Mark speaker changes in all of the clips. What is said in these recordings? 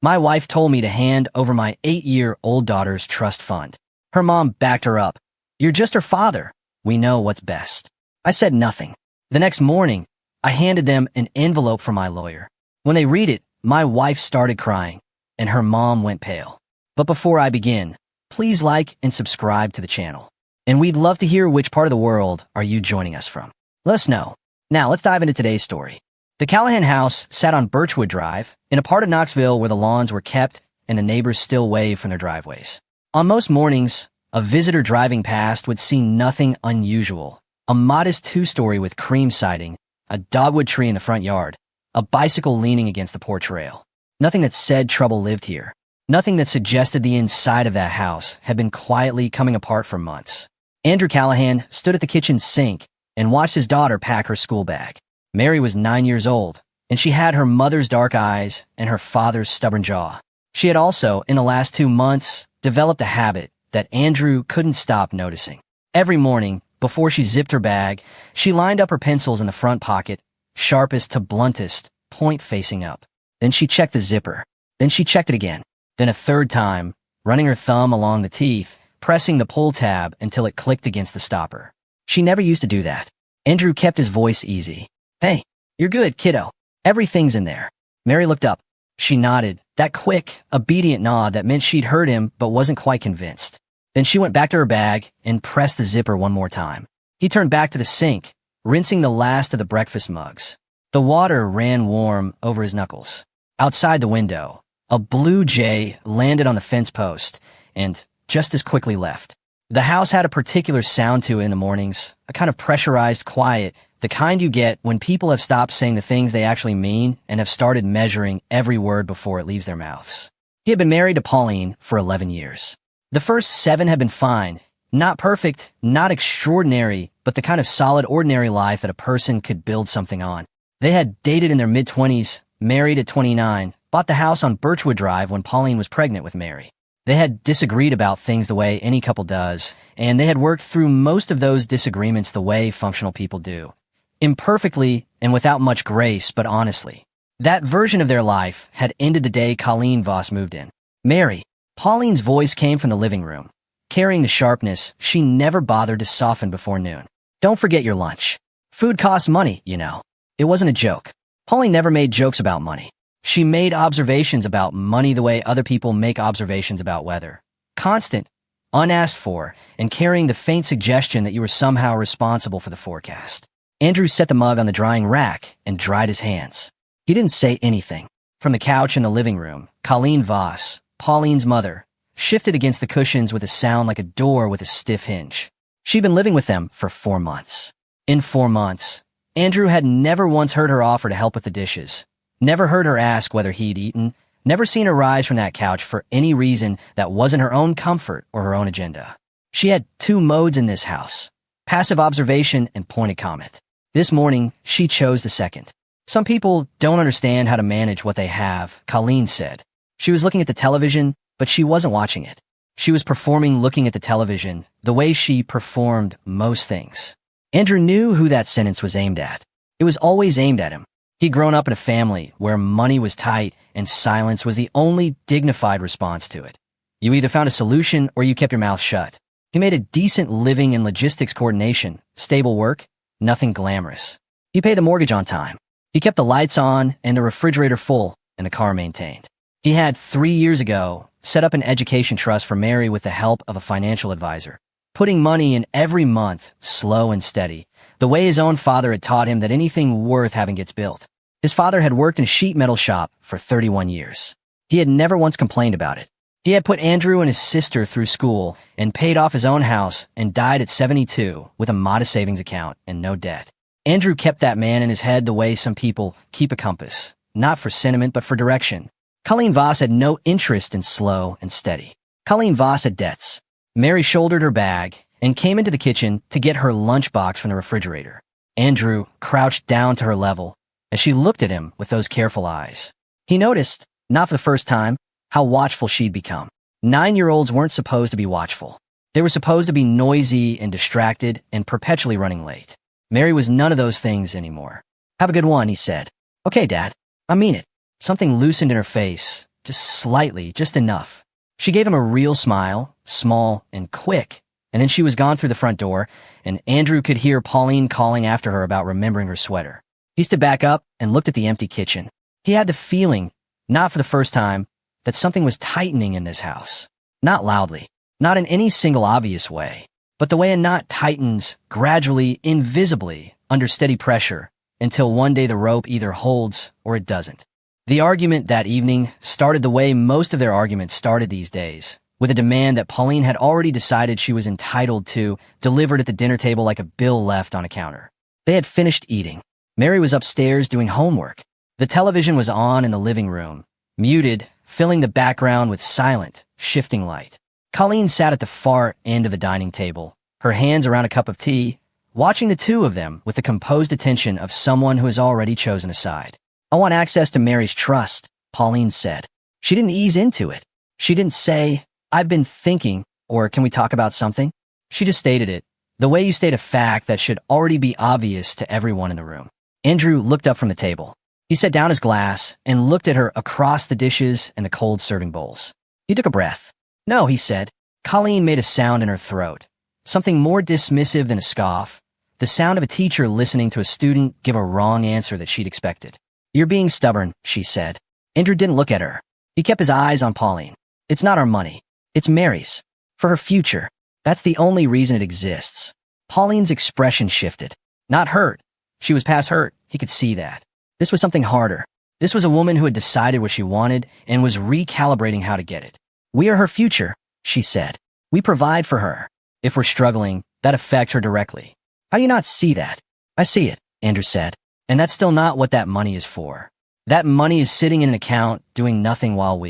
Speaker 1: My wife told me to hand over my 8-year-old daughter's trust fund. Her mom backed her up. You're just her father. We know what's best. I said nothing. The next morning, I handed them an envelope from my lawyer. When they read it, my wife started crying, and her mom went pale. But before I begin, please like and subscribe to the channel. And we'd love to hear which part of the world are you joining us from. Let us know. Now, let's dive into today's story. The Callahan house sat on Birchwood Drive, in a part of Knoxville where the lawns were kept and the neighbors still waved from their driveways. On most mornings, a visitor driving past would see nothing unusual. A modest two-story with cream siding, a dogwood tree in the front yard, a bicycle leaning against the porch rail. Nothing that said trouble lived here. Nothing that suggested the inside of that house had been quietly coming apart for months. Andrew Callahan stood at the kitchen sink and watched his daughter pack her school bag. Mary was 9 years old, and she had her mother's dark eyes and her father's stubborn jaw. She had also, in the last 2 months, developed a habit that Andrew couldn't stop noticing. Every morning, before she zipped her bag, she lined up her pencils in the front pocket, sharpest to bluntest, point facing up. Then she checked the zipper. Then she checked it again. Then a third time, running her thumb along the teeth, pressing the pull tab until it clicked against the stopper. She never used to do that. Andrew kept his voice easy. Hey, you're good, kiddo. Everything's in there. Mary looked up. She nodded, that quick, obedient nod that meant she'd heard him but wasn't quite convinced. Then she went back to her bag and pressed the zipper one more time. He turned back to the sink, rinsing the last of the breakfast mugs. The water ran warm over his knuckles. Outside the window, a blue jay landed on the fence post and just as quickly left. The house had a particular sound to it in the mornings, a kind of pressurized quiet, the kind you get when people have stopped saying the things they actually mean and have started measuring every word before it leaves their mouths. He had been married to Pauline for 11 years. The first 7 had been fine, not perfect, not extraordinary, but the kind of solid, ordinary life that a person could build something on. They had dated in their mid-20s, married at 29, bought the house on Birchwood Drive when Pauline was pregnant with Mary. They had disagreed about things the way any couple does, and they had worked through most of those disagreements the way functional people do. Imperfectly and without much grace, but honestly. That version of their life had ended the day Colleen Voss moved in. Mary. Pauline's voice came from the living room, carrying the sharpness she never bothered to soften before noon. Don't forget your lunch. Food costs money, you know. It wasn't a joke. Pauline never made jokes about money. She made observations about money the way other people make observations about weather. Constant, unasked for, and carrying the faint suggestion that you were somehow responsible for the forecast. Andrew set the mug on the drying rack and dried his hands. He didn't say anything. From the couch in the living room, Colleen Voss, Pauline's mother, shifted against the cushions with a sound like a door with a stiff hinge. She'd been living with them for 4 months. In 4 months, Andrew had never once heard her offer to help with the dishes, never heard her ask whether he'd eaten, never seen her rise from that couch for any reason that wasn't her own comfort or her own agenda. She had 2 modes in this house, passive observation and pointed comment. This morning, she chose the second. Some people don't understand how to manage what they have, Colleen said. She was looking at the television, but she wasn't watching it. She was performing looking at the television, the way she performed most things. Andrew knew who that sentence was aimed at. It was always aimed at him. He'd grown up in a family where money was tight and silence was the only dignified response to it. You either found a solution or you kept your mouth shut. He made a decent living in logistics coordination, stable work, nothing glamorous. He paid the mortgage on time. He kept the lights on and the refrigerator full and the car maintained. He had 3 years ago set up an education trust for Mary with the help of a financial advisor, putting money in every month, slow and steady, the way his own father had taught him that anything worth having gets built. His father had worked in a sheet metal shop for 31 years. He had never once complained about it. He had put Andrew and his sister through school and paid off his own house and died at 72 with a modest savings account and no debt. Andrew kept that man in his head the way some people keep a compass, not for sentiment but for direction. Colleen Voss had no interest in slow and steady. Colleen Voss had debts. Mary shouldered her bag and came into the kitchen to get her lunchbox from the refrigerator. Andrew crouched down to her level as she looked at him with those careful eyes. He noticed, not for the first time, how watchful she'd become. 9-year-olds weren't supposed to be watchful. They were supposed to be noisy and distracted and perpetually running late. Mary was none of those things anymore. Have a good one, he said. Okay, Dad. I mean it. Something loosened in her face, just slightly, just enough. She gave him a real smile, small and quick, and then she was gone through the front door, and Andrew could hear Pauline calling after her about remembering her sweater. He stood back up and looked at the empty kitchen. He had the feeling, not for the first time, that something was tightening in this house. Not loudly, not in any single obvious way, but the way a knot tightens gradually, invisibly, under steady pressure, until one day the rope either holds or it doesn't. The argument that evening started the way most of their arguments started these days, with a demand that Pauline had already decided she was entitled to, delivered at the dinner table like a bill left on a counter. They had finished eating. Mary was upstairs doing homework. The television was on in the living room, muted, filling the background with silent, shifting light. Colleen sat at the far end of the dining table, her hands around a cup of tea, watching the two of them with the composed attention of someone who has already chosen a side. "I want access to Mary's trust," Pauline said. She didn't ease into it. She didn't say, "I've been thinking," or "Can we talk about something?" She just stated it, the way you state a fact that should already be obvious to everyone in the room. Andrew looked up from the table. He set down his glass and looked at her across the dishes and the cold serving bowls. He took a breath. "No," he said. Colleen made a sound in her throat, something more dismissive than a scoff, the sound of a teacher listening to a student give a wrong answer that she'd expected. "You're being stubborn," she said. Andrew didn't look at her. He kept his eyes on Pauline. "It's not our money. It's Mary's. For her future. That's the only reason it exists." Pauline's expression shifted. Not hurt. She was past hurt. He could see that. This was something harder. This was a woman who had decided what she wanted and was recalibrating how to get it. "We are her future," she said. "We provide for her. If we're struggling, that affects her directly." "How do you not see that?" "I see it," Andrew said. "And that's still not what that money is for. That money is sitting in an account, doing nothing while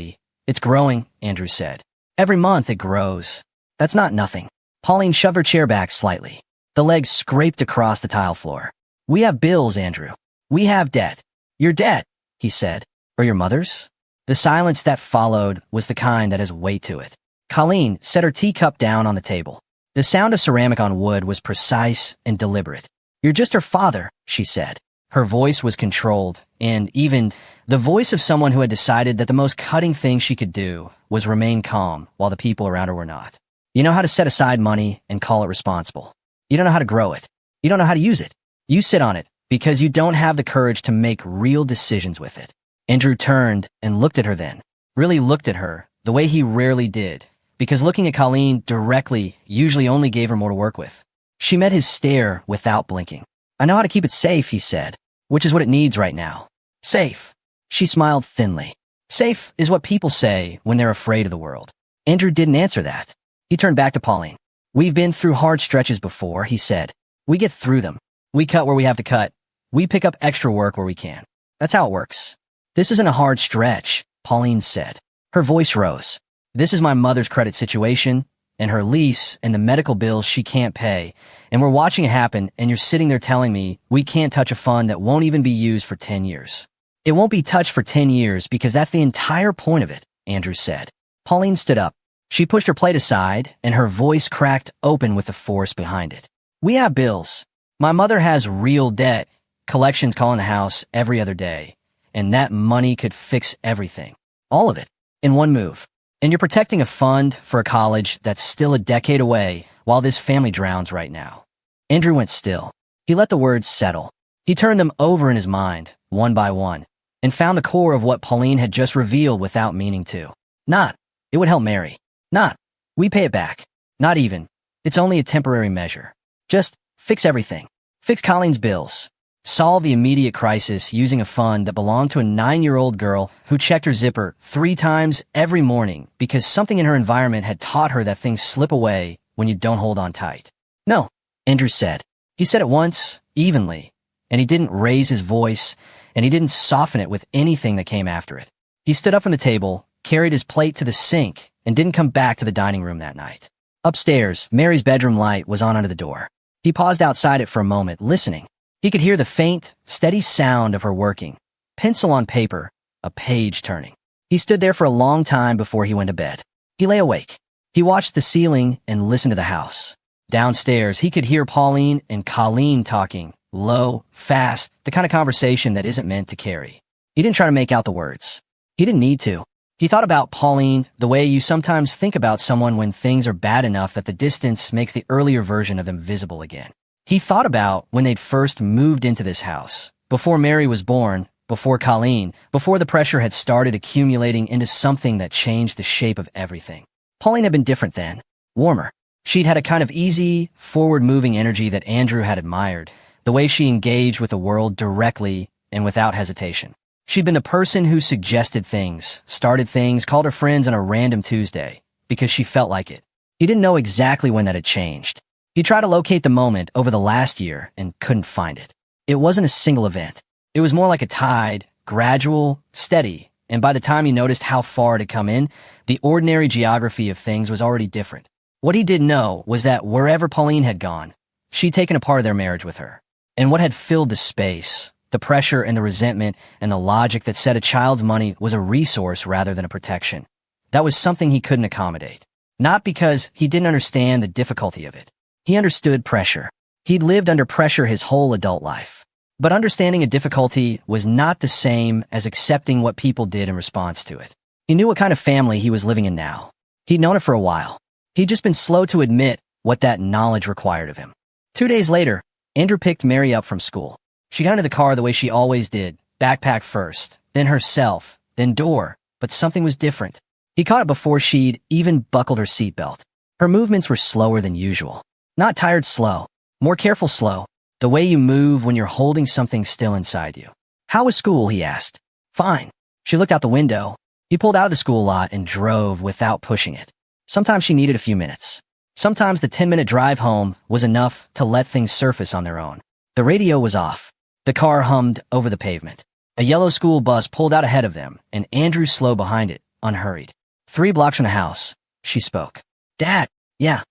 Speaker 1: It's growing," Andrew said. "Every month it grows. That's not nothing." Pauline shoved her chair back slightly. The legs scraped across the tile floor. "We have bills, Andrew. We have debt." "Your debt," he said. "Or your mother's?" The silence that followed was the kind that has weight to it. Colleen set her teacup down on the table. The sound of ceramic on wood was precise and deliberate. "You're just her father," she said. Her voice was controlled, and even the voice of someone who had decided that the most cutting thing she could do was remain calm while the people around her were not. "You know how to set aside money and call it responsible. You don't know how to grow it. You don't know how to use it. You sit on it because you don't have the courage to make real decisions with it." Andrew turned and looked at her then, really looked at her, the way he rarely did, because looking at Colleen directly usually only gave her more to work with. She met his stare without blinking. "I know how to keep it safe," he said, "which is what it needs right now." "Safe." She smiled thinly. "Safe is what people say when they're afraid of the world." Andrew didn't answer that. He turned back to Pauline. "We've been through hard stretches before," he said. "We get through them. We cut where we have to cut. We pick up extra work where we can. That's how it works." "This isn't a hard stretch," Pauline said. Her voice rose. "This is my mother's credit situation, and her lease, and the medical bills she can't pay, and we're watching it happen, and you're sitting there telling me we can't touch a fund that won't even be used for 10 years. "It won't be touched for 10 years because that's the entire point of it," Andrew said. Pauline stood up. She pushed her plate aside, and her voice cracked open with the force behind it. "We have bills. My mother has real debt. Collections call in the house every other day, and that money could fix everything. All of it, in one move. And you're protecting a fund for a college that's still a decade away while this family drowns right now." Andrew went still. He let the words settle. He turned them over in his mind, one by one, and found the core of what Pauline had just revealed without meaning to. Not, "It would help Mary." Not, "We pay it back." Not even, "It's only a temporary measure." Just, fix everything. Fix Colleen's bills. Solve the immediate crisis using a fund that belonged to a 9-year-old girl who checked her zipper 3 times every morning because something in her environment had taught her that things slip away when you don't hold on tight. "No," Andrew said. He said it once, evenly, and he didn't raise his voice, and he didn't soften it with anything that came after it. He stood up from the table, carried his plate to the sink, and didn't come back to the dining room that night. Upstairs, Mary's bedroom light was on under the door. He paused outside it for a moment, listening. He could hear the faint, steady sound of her working. Pencil on paper, a page turning. He stood there for a long time before he went to bed. He lay awake. He watched the ceiling and listened to the house. Downstairs, he could hear Pauline and Colleen talking, low, fast, the kind of conversation that isn't meant to carry. He didn't try to make out the words. He didn't need to. He thought about Pauline the way you sometimes think about someone when things are bad enough that the distance makes the earlier version of them visible again. He thought about when they'd first moved into this house, before Mary was born, before Colleen, before the pressure had started accumulating into something that changed the shape of everything. Pauline had been different then, warmer. She'd had a kind of easy, forward-moving energy that Andrew had admired, the way she engaged with the world directly and without hesitation. She'd been the person who suggested things, started things, called her friends on a random Tuesday, because she felt like it. He didn't know exactly when that had changed. He tried to locate the moment over the last year and couldn't find it. It wasn't a single event. It was more like a tide, gradual, steady, and by the time he noticed how far it had come in, the ordinary geography of things was already different. What he did know was that wherever Pauline had gone, she'd taken a part of their marriage with her. And what had filled the space, the pressure and the resentment and the logic that said a child's money was a resource rather than a protection. That was something he couldn't accommodate. Not because he didn't understand the difficulty of it. He understood pressure. He'd lived under pressure his whole adult life. But understanding a difficulty was not the same as accepting what people did in response to it. He knew what kind of family he was living in now. He'd known it for a while. He'd just been slow to admit what that knowledge required of him. 2 days later, Andrew picked Mary up from school. She got into the car the way she always did, backpack first, then herself, then door, but something was different. He caught it before she'd even buckled her seatbelt. Her movements were slower than usual. Not tired slow, more careful slow, the way you move when you're holding something still inside you. How was school, he asked. Fine. She looked out the window. He pulled out of the school lot and drove without pushing it. Sometimes she needed a few minutes. Sometimes the 10-minute drive home was enough to let things surface on their own. The radio was off. The car hummed over the pavement. A yellow school bus pulled out ahead of them, and Andrew slowed behind it, unhurried. 3 blocks from the house, she spoke. Dad, yeah.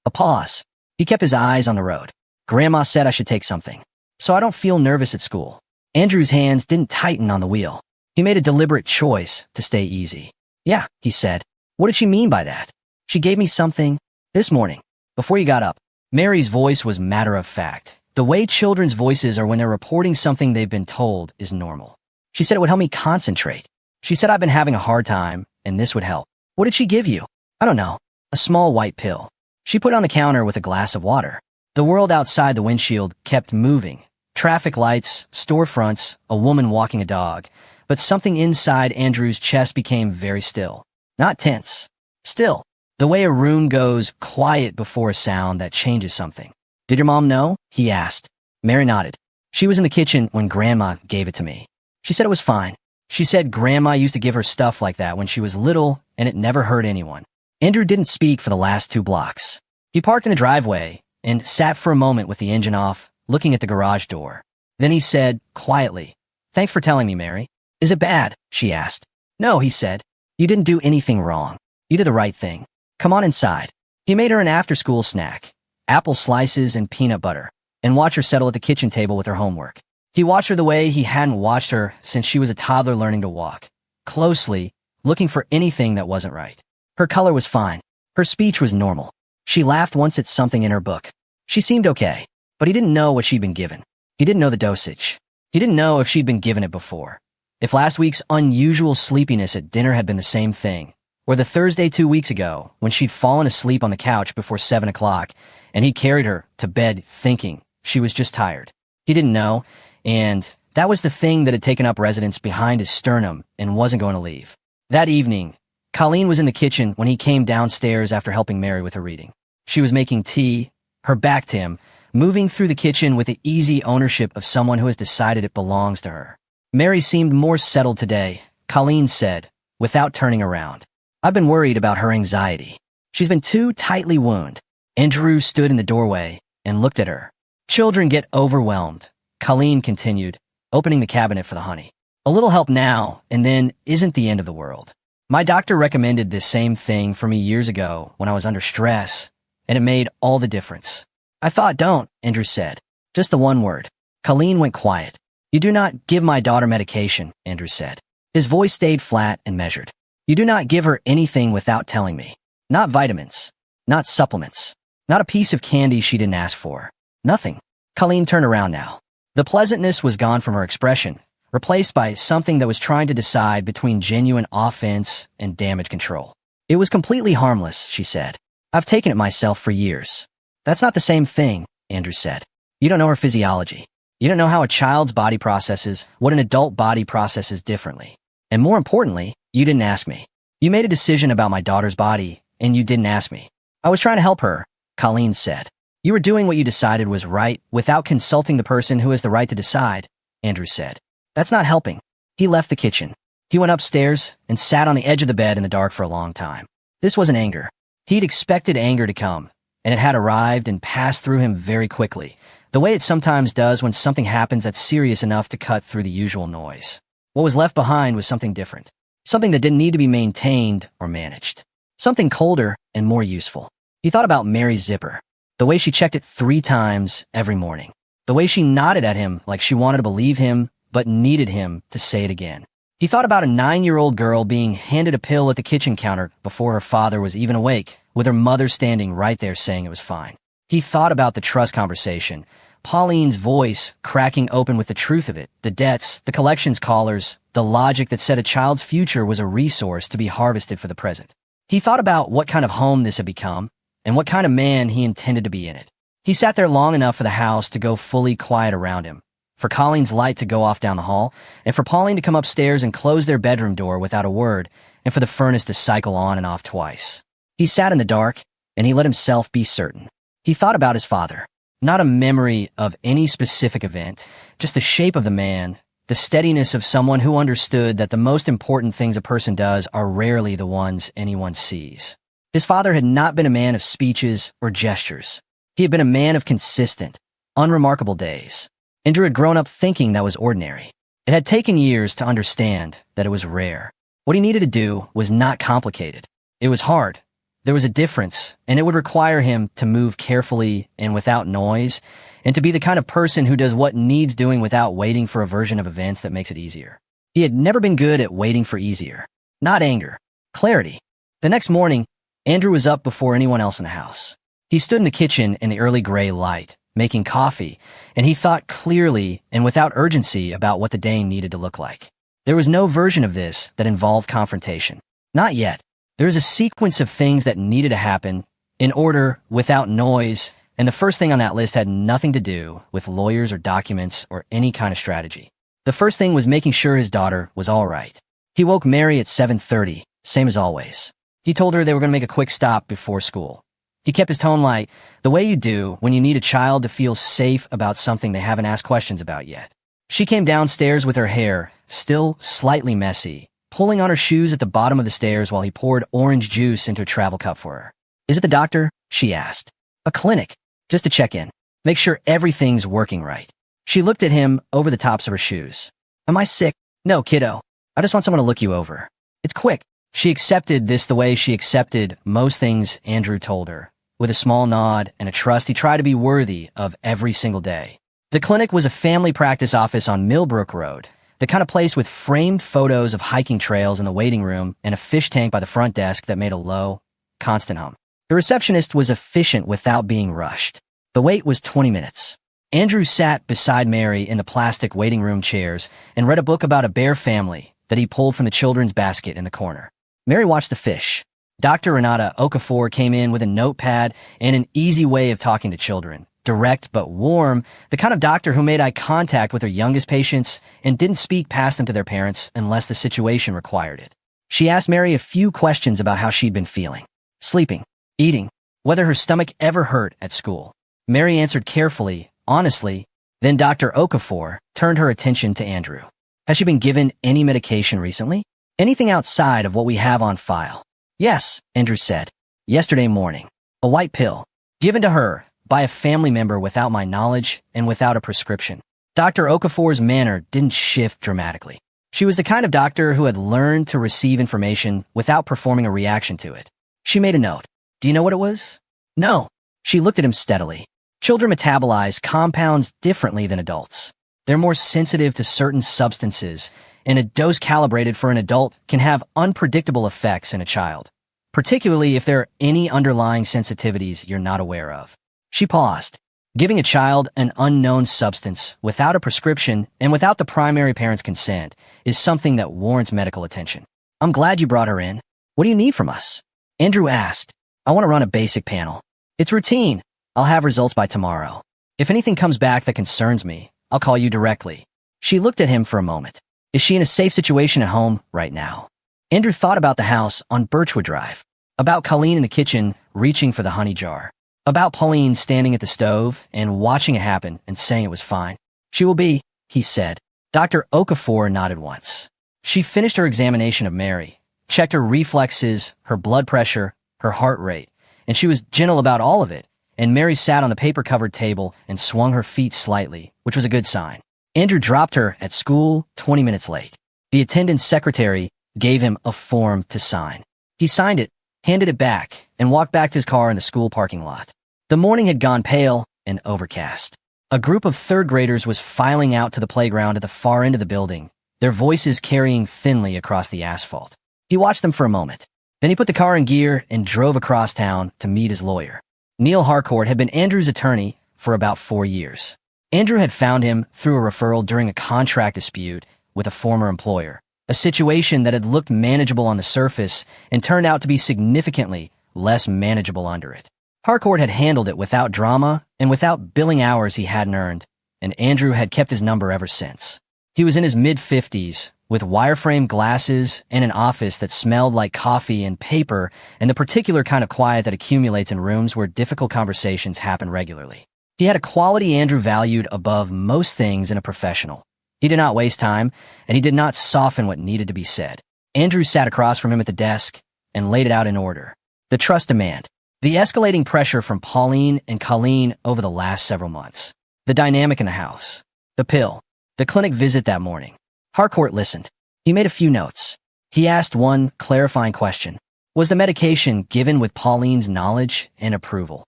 Speaker 1: A pause. He kept his eyes on the road. Grandma said I should take something, so I don't feel nervous at school. Andrew's hands didn't tighten on the wheel. He made a deliberate choice to stay easy. Yeah, he said. What did she mean by that? She gave me something this morning, before you got up. Mary's voice was matter of fact. The way children's voices are when they're reporting something they've been told is normal. She said it would help me concentrate. She said I've been having a hard time, and this would help. What did she give you? I don't know. A small white pill. She put it on the counter with a glass of water. The world outside the windshield kept moving. Traffic lights, storefronts, a woman walking a dog. But something inside Andrew's chest became very still. Not tense. Still. The way a room goes quiet before a sound that changes something. Did your mom know? He asked. Mary nodded. She was in the kitchen when Grandma gave it to me. She said it was fine. She said Grandma used to give her stuff like that when she was little and it never hurt anyone. Andrew didn't speak for the last 2 blocks. He parked in the driveway and sat for a moment with the engine off, looking at the garage door. Then he said, quietly, Thanks for telling me, Mary. Is it bad? She asked. No, he said. You didn't do anything wrong. You did the right thing. Come on inside. He made her an after-school snack, apple slices and peanut butter, and watched her settle at the kitchen table with her homework. He watched her the way he hadn't watched her since she was a toddler learning to walk, closely, looking for anything that wasn't right. Her color was fine. Her speech was normal. She laughed once at something in her book. She seemed okay, but he didn't know what she'd been given. He didn't know the dosage. He didn't know if she'd been given it before. If last week's unusual sleepiness at dinner had been the same thing, or the Thursday 2 weeks ago when she'd fallen asleep on the couch before 7 o'clock and he carried her to bed thinking she was just tired. He didn't know, and that was the thing that had taken up residence behind his sternum and wasn't going to leave. That evening, Colleen was in the kitchen when he came downstairs after helping Mary with her reading. She was making tea, her back to him, moving through the kitchen with the easy ownership of someone who has decided it belongs to her. Mary seemed more settled today, Colleen said, without turning around. I've been worried about her anxiety. She's been too tightly wound. Andrew stood in the doorway and looked at her. Children get overwhelmed, Colleen continued, opening the cabinet for the honey. A little help now, and then isn't the end of the world. My doctor recommended this same thing for me years ago when I was under stress, and it made all the difference. I thought don't, Andrew said. Just the one word. Colleen went quiet. You do not give my daughter medication, Andrew said. His voice stayed flat and measured. You do not give her anything without telling me. Not vitamins. Not supplements. Not a piece of candy she didn't ask for. Nothing. Colleen turned around now. The pleasantness was gone from her expression, replaced by something that was trying to decide between genuine offense and damage control. It was completely harmless, she said. I've taken it myself for years. That's not the same thing, Andrew said. You don't know her physiology. You don't know how a child's body processes what an adult body processes differently. And more importantly, you didn't ask me. You made a decision about my daughter's body, and you didn't ask me. I was trying to help her, Colleen said. You were doing what you decided was right without consulting the person who has the right to decide, Andrew said. That's not helping. He left the kitchen. He went upstairs and sat on the edge of the bed in the dark for a long time. This wasn't anger. He'd expected anger to come, and it had arrived and passed through him very quickly, the way it sometimes does when something happens that's serious enough to cut through the usual noise. What was left behind was something different, something that didn't need to be maintained or managed, something colder and more useful. He thought about Mary's zipper, the way she checked it 3 times every morning, the way she nodded at him like she wanted to believe him but needed him to say it again. He thought about a 9-year-old girl being handed a pill at the kitchen counter before her father was even awake, with her mother standing right there saying it was fine. He thought about the trust conversation, Pauline's voice cracking open with the truth of it, the debts, the collections callers, the logic that said a child's future was a resource to be harvested for the present. He thought about what kind of home this had become, and what kind of man he intended to be in it. He sat there long enough for the house to go fully quiet around him, for Colleen's light to go off down the hall, and for Pauline to come upstairs and close their bedroom door without a word, and for the furnace to cycle on and off twice. He sat in the dark, and he let himself be certain. He thought about his father, not a memory of any specific event, just the shape of the man, the steadiness of someone who understood that the most important things a person does are rarely the ones anyone sees. His father had not been a man of speeches or gestures. He had been a man of consistent, unremarkable days. Andrew had grown up thinking that was ordinary. It had taken years to understand that it was rare. What he needed to do was not complicated. It was hard. There was a difference, and it would require him to move carefully and without noise, and to be the kind of person who does what needs doing without waiting for a version of events that makes it easier. He had never been good at waiting for easier. Not anger. Clarity. The next morning, Andrew was up before anyone else in the house. He stood in the kitchen in the early gray light, making coffee, and he thought clearly and without urgency about what the day needed to look like. There was no version of this that involved confrontation. Not yet. There was a sequence of things that needed to happen, in order, without noise, and the first thing on that list had nothing to do with lawyers or documents or any kind of strategy. The first thing was making sure his daughter was all right. He woke Mary at 7:30, same as always. He told her they were going to make a quick stop before school. He kept his tone light, the way you do when you need a child to feel safe about something they haven't asked questions about yet. She came downstairs with her hair, still slightly messy, pulling on her shoes at the bottom of the stairs while he poured orange juice into a travel cup for her. Is it the doctor? She asked. A clinic. Just to check in. Make sure everything's working right. She looked at him over the tops of her shoes. Am I sick? No, kiddo. I just want someone to look you over. It's quick. She accepted this the way she accepted most things Andrew told her, with a small nod and a trust he tried to be worthy of every single day. The clinic was a family practice office on Millbrook Road, the kind of place with framed photos of hiking trails in the waiting room and a fish tank by the front desk that made a low, constant hum. The receptionist was efficient without being rushed. The wait was 20 minutes. Andrew sat beside Mary in the plastic waiting room chairs and read a book about a bear family that he pulled from the children's basket in the corner. Mary watched the fish. Dr. Renata Okafor came in with a notepad and an easy way of talking to children. Direct but warm, the kind of doctor who made eye contact with her youngest patients and didn't speak past them to their parents unless the situation required it. She asked Mary a few questions about how she'd been feeling. Sleeping, eating, whether her stomach ever hurt at school. Mary answered carefully, honestly. Then Dr. Okafor turned her attention to Andrew. Has she been given any medication recently? Anything outside of what we have on file? Yes, Andrew said. Yesterday morning. A white pill. Given to her by a family member without my knowledge and without a prescription. Dr. Okafor's manner didn't shift dramatically. She was the kind of doctor who had learned to receive information without performing a reaction to it. She made a note. Do you know what it was? No. She looked at him steadily. Children metabolize compounds differently than adults. They're more sensitive to certain substances, and a dose calibrated for an adult can have unpredictable effects in a child, particularly if there are any underlying sensitivities you're not aware of. She paused. Giving a child an unknown substance without a prescription and without the primary parent's consent is something that warrants medical attention. I'm glad you brought her in. What do you need from us? Andrew asked. I want to run a basic panel. It's routine. I'll have results by tomorrow. If anything comes back that concerns me, I'll call you directly. She looked at him for a moment. Is she in a safe situation at home right now? Andrew thought about the house on Birchwood Drive, about Colleen in the kitchen reaching for the honey jar, about Pauline standing at the stove and watching it happen and saying it was fine. She will be, he said. Dr. Okafor nodded once. She finished her examination of Mary, checked her reflexes, her blood pressure, her heart rate, and she was gentle about all of it, and Mary sat on the paper-covered table and swung her feet slightly, which was a good sign. Andrew dropped her at school 20 minutes late. The attendance secretary gave him a form to sign. He signed it, handed it back, and walked back to his car in the school parking lot. The morning had gone pale and overcast. A group of third graders was filing out to the playground at the far end of the building, their voices carrying thinly across the asphalt. He watched them for a moment. Then he put the car in gear and drove across town to meet his lawyer. Neil Harcourt had been Andrew's attorney for about 4 years. Andrew had found him through a referral during a contract dispute with a former employer, a situation that had looked manageable on the surface and turned out to be significantly less manageable under it. Harcourt had handled it without drama and without billing hours he hadn't earned, and Andrew had kept his number ever since. He was in his mid-50s, with wireframe glasses and an office that smelled like coffee and paper and the particular kind of quiet that accumulates in rooms where difficult conversations happen regularly. He had a quality Andrew valued above most things in a professional. He did not waste time, and he did not soften what needed to be said. Andrew sat across from him at the desk and laid it out in order. The trust demand, the escalating pressure from Pauline and Colleen over the last several months, the dynamic in the house, the pill, the clinic visit that morning. Harcourt listened. He made a few notes. He asked one clarifying question. Was the medication given with Pauline's knowledge and approval?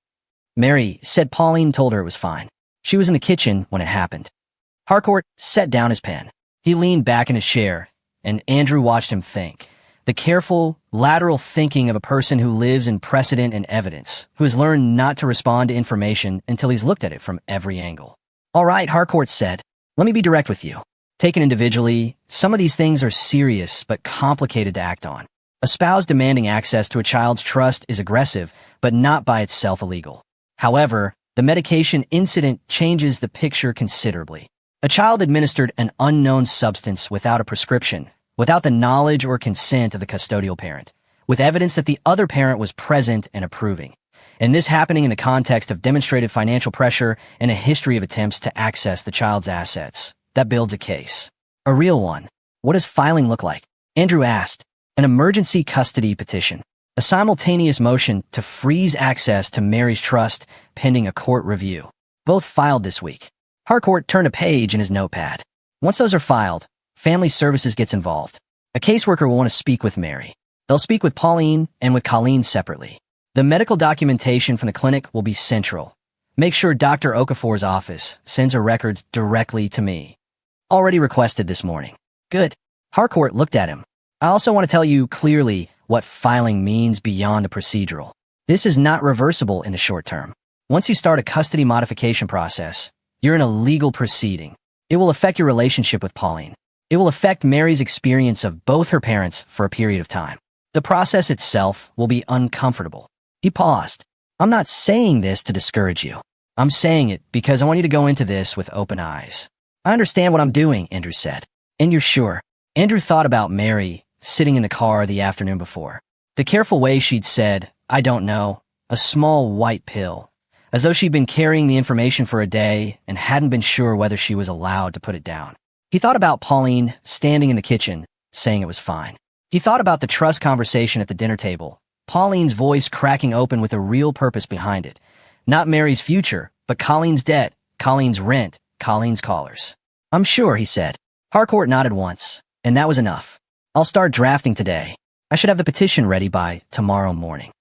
Speaker 1: Mary said Pauline told her it was fine. She was in the kitchen when it happened. Harcourt set down his pen. He leaned back in his chair, and Andrew watched him think. The careful, lateral thinking of a person who lives in precedent and evidence, who has learned not to respond to information until he's looked at it from every angle. All right, Harcourt said. Let me be direct with you. Taken individually, some of these things are serious but complicated to act on. A spouse demanding access to a child's trust is aggressive, but not by itself illegal. However, the medication incident changes the picture considerably. A child administered an unknown substance without a prescription, without the knowledge or consent of the custodial parent, with evidence that the other parent was present and approving. And this happening in the context of demonstrated financial pressure and a history of attempts to access the child's assets. That builds a case. A real one. What does filing look like? Andrew asked. An emergency custody petition. A simultaneous motion to freeze access to Mary's trust pending a court review. Both filed this week. Harcourt turned a page in his notepad. Once those are filed, Family Services gets involved. A caseworker will want to speak with Mary. They'll speak with Pauline and with Colleen separately. The medical documentation from the clinic will be central. Make sure Dr. Okafor's office sends her records directly to me. Already requested this morning. Good. Harcourt looked at him. I also want to tell you clearly what filing means beyond the procedural. This is not reversible in the short term. Once you start a custody modification process, you're in a legal proceeding. It will affect your relationship with Pauline. It will affect Mary's experience of both her parents for a period of time. The process itself will be uncomfortable. He paused. I'm not saying this to discourage you. I'm saying it because I want you to go into this with open eyes. I understand what I'm doing, Andrew said. And you're sure? Andrew thought about Mary sitting in the car the afternoon before. The careful way she'd said, I don't know, a small white pill, as though she'd been carrying the information for a day and hadn't been sure whether she was allowed to put it down. He thought about Pauline standing in the kitchen, saying it was fine. He thought about the trust conversation at the dinner table, Pauline's voice cracking open with a real purpose behind it. Not Mary's future, but Colleen's debt, Colleen's rent, Colleen's callers. I'm sure, he said. Harcourt nodded once, and that was enough. I'll start drafting today. I should have the petition ready by tomorrow morning.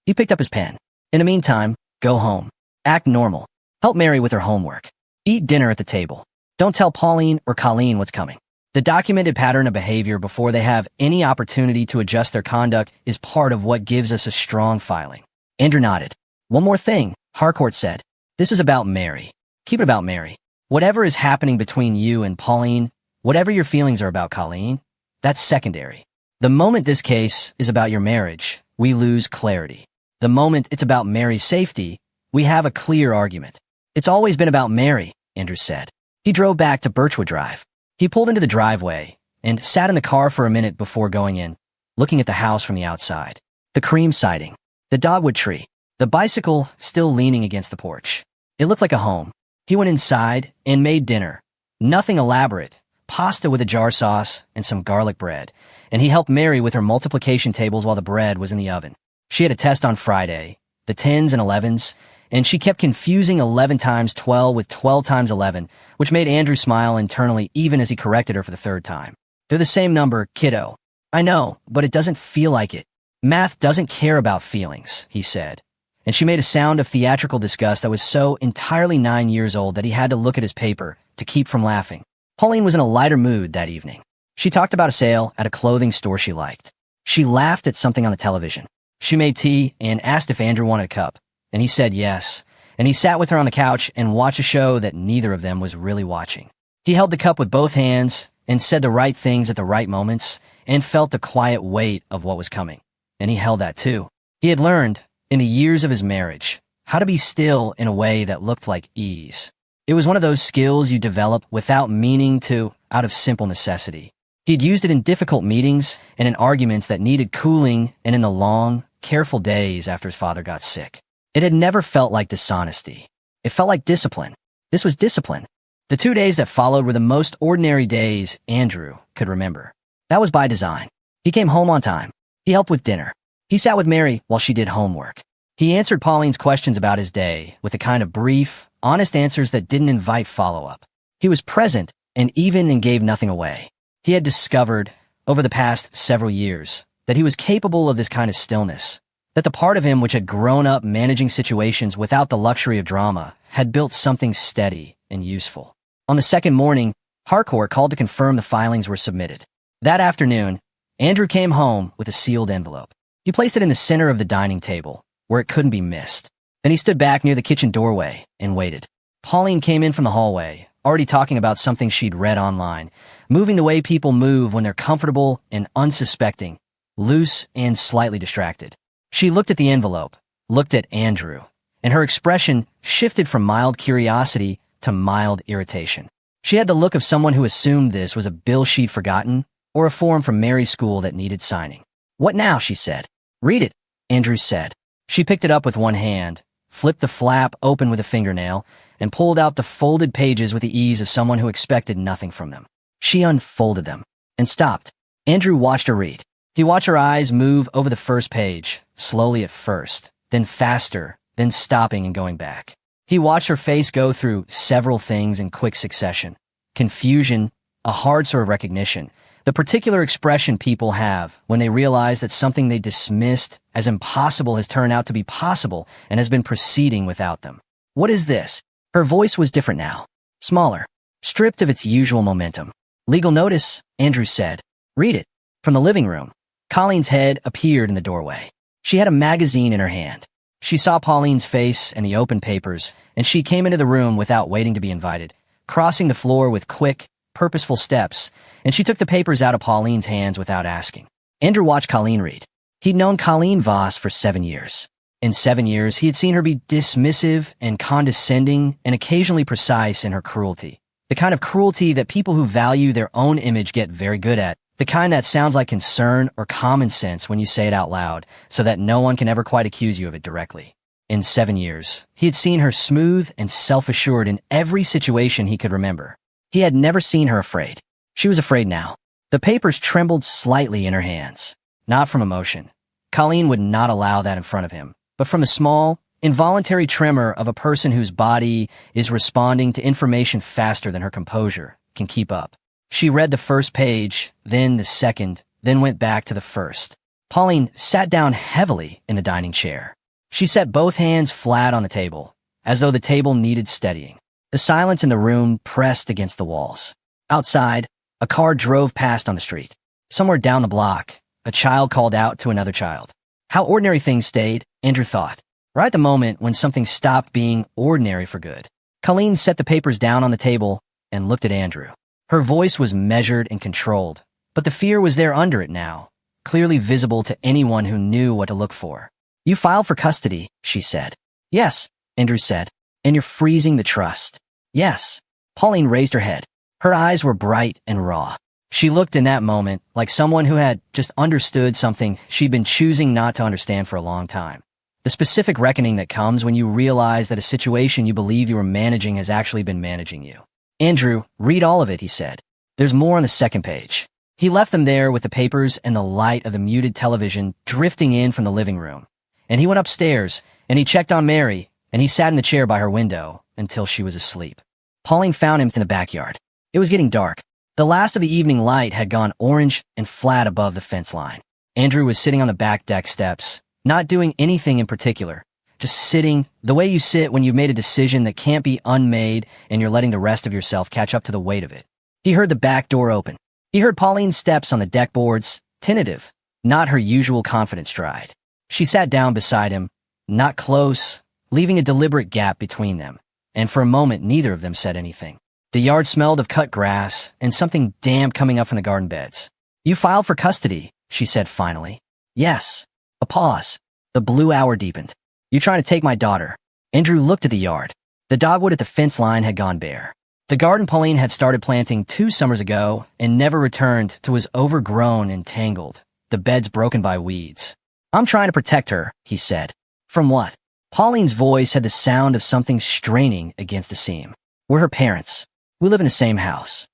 Speaker 1: He picked up his pen. In the meantime, go home. Act normal. Help Mary with her homework. Eat dinner at the table. Don't tell Pauline or Colleen what's coming. The documented pattern of behavior before they have any opportunity to adjust their conduct is part of what gives us a strong filing. Andrew nodded. One more thing, Harcourt said. This is about Mary. Keep it about Mary. Whatever is happening between you and Pauline, whatever your feelings are about Colleen, that's secondary. The moment this case is about your marriage, we lose clarity. The moment it's about Mary's safety, we have a clear argument. It's always been about Mary, Andrew said. He drove back to Birchwood Drive. He pulled into the driveway and sat in the car for a minute before going in, looking at the house from the outside. The cream siding, the dogwood tree, the bicycle still leaning against the porch. It looked like a home. He went inside and made dinner. Nothing elaborate, pasta with a jar sauce and some garlic bread, and he helped Mary with her multiplication tables while the bread was in the oven. She had a test on Friday, the 10s and 11s, and she kept confusing 11 times 12 with 12 times 11, which made Andrew smile internally even as he corrected her for the third time. They're the same number, kiddo. I know, but it doesn't feel like it. Math doesn't care about feelings, he said. And she made a sound of theatrical disgust that was so entirely 9 years old that he had to look at his paper to keep from laughing. Pauline was in a lighter mood that evening. She talked about a sale at a clothing store she liked. She laughed at something on the television. She made tea and asked if Andrew wanted a cup, and he said yes, and he sat with her on the couch and watched a show that neither of them was really watching. He held the cup with both hands and said the right things at the right moments and felt the quiet weight of what was coming. And he held that too. He had learned, in the years of his marriage, how to be still in a way that looked like ease. It was one of those skills you develop without meaning to, out of simple necessity. He'd used it in difficult meetings and in arguments that needed cooling and in the long, careful days after his father got sick. It had never felt like dishonesty. It felt like discipline. This was discipline. The 2 days that followed were the most ordinary days Andrew could remember. That was by design. He came home on time. He helped with dinner. He sat with Mary while she did homework. He answered Pauline's questions about his day with the kind of brief, honest answers that didn't invite follow-up. He was present and even and gave nothing away. He had discovered, over the past several years, that he was capable of this kind of stillness, that the part of him which had grown up managing situations without the luxury of drama had built something steady and useful. On the second morning, Harcourt called to confirm the filings were submitted. That afternoon, Andrew came home with a sealed envelope. He placed it in the center of the dining table, where it couldn't be missed. Then he stood back near the kitchen doorway and waited. Pauline came in from the hallway, already talking about something she'd read online, moving the way people move when they're comfortable and unsuspecting, loose and slightly distracted. She looked at the envelope, looked at Andrew, and her expression shifted from mild curiosity to mild irritation. She had the look of someone who assumed this was a bill she'd forgotten or a form from Mary's school that needed signing. "What now?" she said. "Read it," Andrew said. She picked it up with one hand, flipped the flap open with a fingernail, and pulled out the folded pages with the ease of someone who expected nothing from them. She unfolded them and stopped. Andrew watched her read. He watched her eyes move over the first page, slowly at first, then faster, then stopping and going back. He watched her face go through several things in quick succession. Confusion, a hard sort of recognition, the particular expression people have when they realize that something they dismissed as impossible has turned out to be possible and has been proceeding without them. "What is this?" Her voice was different now, smaller, stripped of its usual momentum. "Legal notice," Andrew said. "Read it." From the living room, Colleen's head appeared in the doorway. She had a magazine in her hand. She saw Pauline's face and the open papers, and she came into the room without waiting to be invited, crossing the floor with quick, purposeful steps, and she took the papers out of Pauline's hands without asking. Andrew watched Colleen read. He'd known Colleen Voss for 7 years. In 7 years, he had seen her be dismissive and condescending and occasionally precise in her cruelty. The kind of cruelty that people who value their own image get very good at. The kind that sounds like concern or common sense when you say it out loud, so that no one can ever quite accuse you of it directly. In 7 years, he had seen her smooth and self-assured in every situation he could remember. He had never seen her afraid. She was afraid now. The papers trembled slightly in her hands. Not from emotion. Colleen would not allow that in front of him, but from the small, involuntary tremor of a person whose body is responding to information faster than her composure can keep up. She read the first page, then the second, then went back to the first. Pauline sat down heavily in the dining chair. She set both hands flat on the table, as though the table needed steadying. The silence in the room pressed against the walls. Outside, a car drove past on the street. Somewhere down the block, a child called out to another child. How ordinary things stayed, Andrew thought. right at the moment when something stopped being ordinary for good. Colleen set the papers down on the table and looked at Andrew. Her voice was measured and controlled, but the fear was there under it now, clearly visible to anyone who knew what to look for. "You filed for custody," she said. "Yes," Andrew said. "And you're freezing the trust." "Yes." Pauline raised her head. Her eyes were bright and raw. She looked in that moment like someone who had just understood something she'd been choosing not to understand for a long time. The specific reckoning that comes when you realize that a situation you believe you were managing has actually been managing you. "Andrew, read all of it," he said. "There's more on the second page." He left them there with the papers and the light of the muted television drifting in from the living room. And he went upstairs, and he checked on Mary, and he sat in the chair by her window until she was asleep. Pauline found him in the backyard. It was getting dark. The last of the evening light had gone orange and flat above the fence line. Andrew was sitting on the back deck steps, not doing anything in particular, just sitting the way you sit when you've made a decision that can't be unmade and you're letting the rest of yourself catch up to the weight of it. He heard the back door open. He heard Pauline's steps on the deck boards, tentative, not her usual confident stride. She sat down beside him, not close, leaving a deliberate gap between them, and for a moment neither of them said anything. The yard smelled of cut grass and something damp coming up from the garden beds. "You filed for custody," she said finally. "Yes." A pause. The blue hour deepened. "You're trying to take my daughter." Andrew looked at the yard. The dogwood at the fence line had gone bare. The garden Pauline had started planting 2 summers ago and never returned to was overgrown and tangled, the beds broken by weeds. "I'm trying to protect her," he said. "From what?" Pauline's voice had the sound of something straining against a seam. "We're her parents. We live in the same house.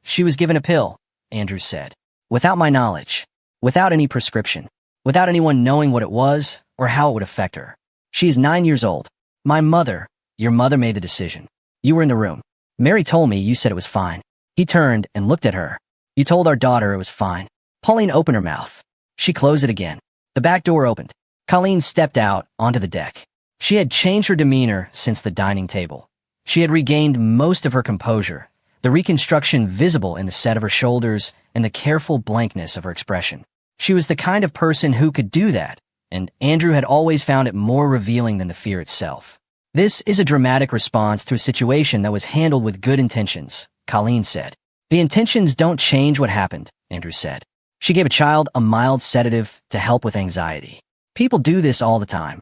Speaker 1: She was given a pill," Andrew said. "Without my knowledge. Without any prescription. Without anyone knowing what it was or how it would affect her. She is 9 years old. Your mother made the decision. You were in the room. Mary told me you said it was fine." He turned and looked at her. "You told our daughter it was fine." Pauline opened her mouth. She closed it again. The back door opened. Colleen stepped out onto the deck. She had changed her demeanor since the dining table. She had regained most of her composure, the reconstruction visible in the set of her shoulders and the careful blankness of her expression. She was the kind of person who could do that, and Andrew had always found it more revealing than the fear itself. "This is a dramatic response to a situation that was handled with good intentions," Colleen said. "The intentions don't change what happened," Andrew said. "She gave a child a mild sedative to help with anxiety. People do this all the time.